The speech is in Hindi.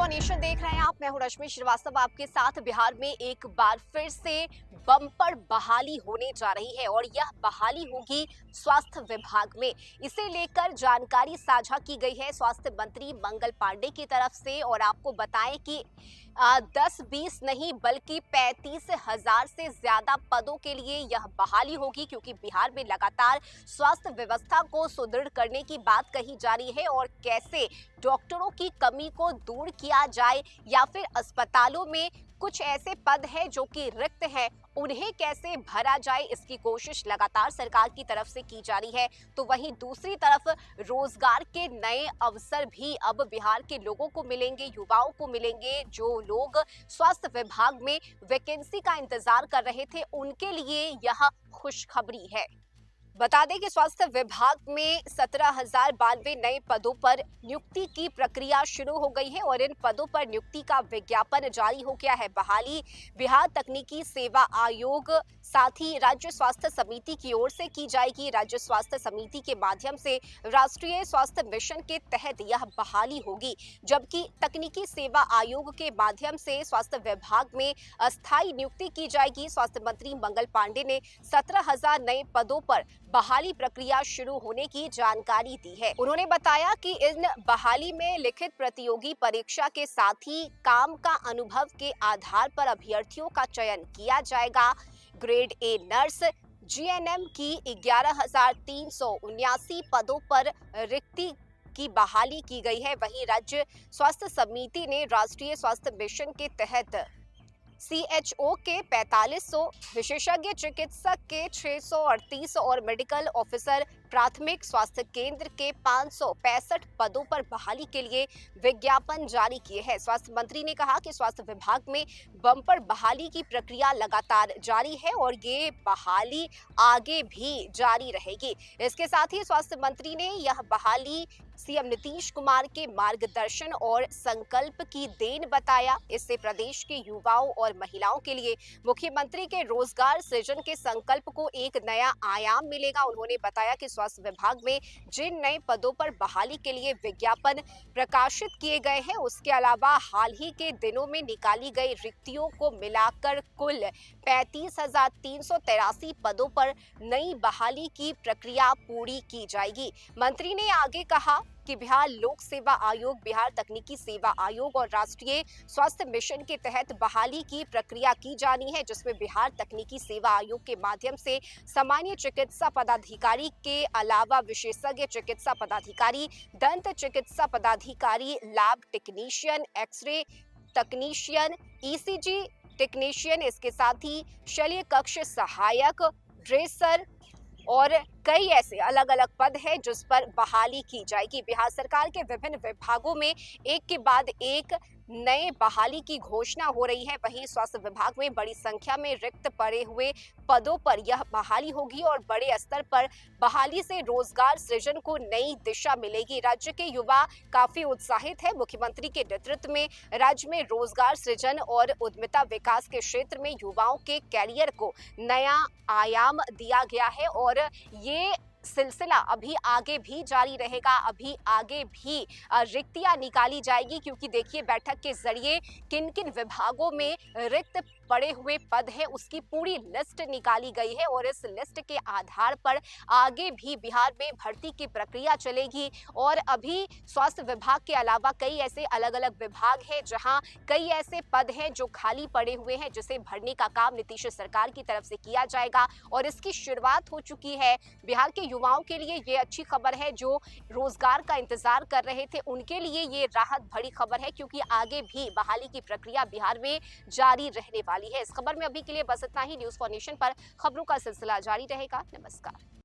फॉर नेशन देख रहे हैं आप। मैं हूं रश्मि श्रीवास्तव आपके साथ। बिहार में एक बार फिर से बम्पर बहाली होने जा रही है और यह बहाली होगी स्वास्थ्य विभाग में। इसे लेकर जानकारी साझा की गई है स्वास्थ्य मंत्री मंगल पांडे की तरफ से। और आपको बताएं कि 10-20 नहीं बल्कि 35,000 से ज्यादा पदों के लिए यह बहाली होगी, क्योंकि बिहार में लगातार स्वास्थ्य व्यवस्था को सुदृढ़ करने की बात कही जा रही है और कैसे डॉक्टरों की कमी को दूर किया जाए या फिर अस्पतालों में कुछ ऐसे पद हैं जो कि रिक्त हैं, उन्हें कैसे भरा जाए, इसकी कोशिश लगातार सरकार की तरफ से की जा रही है। तो वहीं दूसरी तरफ रोजगार के नए अवसर भी अब बिहार के लोगों को मिलेंगे, युवाओं को मिलेंगे। जो लोग स्वास्थ्य विभाग में वैकेंसी का इंतजार कर रहे थे, उनके लिए यह खुशखबरी है। बता दें कि स्वास्थ्य विभाग में 17,092 नए पदों पर नियुक्ति की प्रक्रिया शुरू हो गई है और इन पदों पर नियुक्ति का विज्ञापन जारी हो गया है। बहाली बिहार तकनीकी सेवा आयोग साथ ही राज्य स्वास्थ्य समिति की ओर से की जाएगी। राज्य स्वास्थ्य समिति के माध्यम से राष्ट्रीय स्वास्थ्य मिशन के तहत यह बहाली होगी, जबकि तकनीकी सेवा आयोग के माध्यम से स्वास्थ्य विभाग में अस्थायी नियुक्ति की जाएगी। स्वास्थ्य मंत्री मंगल पांडे ने 17,000 नए पदों पर बहाली प्रक्रिया शुरू होने की जानकारी दी है। उन्होंने बताया कि इन बहाली में लिखित प्रतियोगी परीक्षा के साथ ही काम का अनुभव के आधार पर अभ्यर्थियों का चयन किया जाएगा। ग्रेड ए नर्स जीएनएम की 11,379 पदों पर रिक्ति की बहाली की गई है। वहीं राज्य स्वास्थ्य समिति ने राष्ट्रीय स्वास्थ्य मिशन के तहत सीएचओ के 4500, विशेषज्ञ चिकित्सक के 638 और मेडिकल ऑफिसर प्राथमिक स्वास्थ्य केंद्र के 565 पदों पर बहाली के लिए विज्ञापन जारी किए हैं। स्वास्थ्य मंत्री ने कहा कि स्वास्थ्य विभाग में बम्पर बहाली की प्रक्रिया लगातार जारी है और ये बहाली आगे भी जारी रहेगी। इसके साथ ही स्वास्थ्य मंत्री ने यह बहाली सीएम नीतीश कुमार के मार्गदर्शन और संकल्प की देन बताया। इससे प्रदेश के युवाओं और महिलाओं के लिए मुख्यमंत्री के रोजगार सृजन के संकल्प को एक नया आयाम मिलेगा। उन्होंने बताया कि स्वास्थ्य विभाग में जिन नए पदों पर बहाली के लिए विज्ञापन प्रकाशित किए गए हैं, उसके अलावा हाल ही के दिनों में निकाली गई रिक्तियों को मिलाकर कुल 35,383 पदों पर नई बहाली की प्रक्रिया पूरी की जाएगी। मंत्री ने आगे कहा कि बिहार लोक सेवा आयोग, बिहार तकनीकी सेवा आयोग और राष्ट्रीय स्वास्थ्य मिशन के तहत बहाली की प्रक्रिया की जानी है, जिसमें बिहार तकनीकी सेवा आयोग के माध्यम से सामान्य चिकित्सा पदाधिकारी के अलावा विशेषज्ञ चिकित्सा पदाधिकारी, दंत चिकित्सा पदाधिकारी, लैब टेक्नीशियन, एक्सरे तकनीशियन, ईसीजी टेक्नीशियन, इसके साथ ही शल्य कक्ष सहायक, ड्रेसर और कई ऐसे अलग अलग पद हैं जिस पर बहाली की जाएगी। बिहार सरकार के विभिन्न विभागों में एक के बाद एक नए बहाली की घोषणा हो रही है। वहीं स्वास्थ्य विभाग में बड़ी संख्या में रिक्त पड़े हुए पदों पर यह बहाली होगी और बड़े स्तर पर बहाली से रोजगार सृजन को नई दिशा मिलेगी। राज्य के युवा काफी उत्साहित है। मुख्यमंत्री के नेतृत्व में राज्य में रोजगार सृजन और उद्यमिता विकास के क्षेत्र में युवाओं के कैरियर को नया आयाम दिया गया है और ये सिलसिला अभी आगे भी जारी रहेगा। अभी आगे भी रिक्तियां निकाली जाएगी, क्योंकि देखिए बैठक के जरिए किन किन विभागों में रिक्त पड़े हुए पद हैं उसकी पूरी लिस्ट निकाली गई है और इस लिस्ट के आधार पर आगे भी बिहार में भर्ती की प्रक्रिया चलेगी। और अभी स्वास्थ्य विभाग के अलावा कई ऐसे अलग अलग विभाग हैं जहां कई ऐसे पद हैं जो खाली पड़े हुए हैं, जिसे भरने का काम नीतीश सरकार की तरफ से किया जाएगा और इसकी शुरुआत हो चुकी है। बिहार के युवाओं के लिए ये अच्छी खबर है। जो रोजगार का इंतजार कर रहे थे उनके लिए ये राहत भरी खबर है, क्योंकि आगे भी बहाली की प्रक्रिया बिहार में जारी रहने वाली है। इस खबर में अभी के लिए बस इतना ही। न्यूज़ फॉर नेशन पर खबरों का सिलसिला जारी रहेगा। नमस्कार।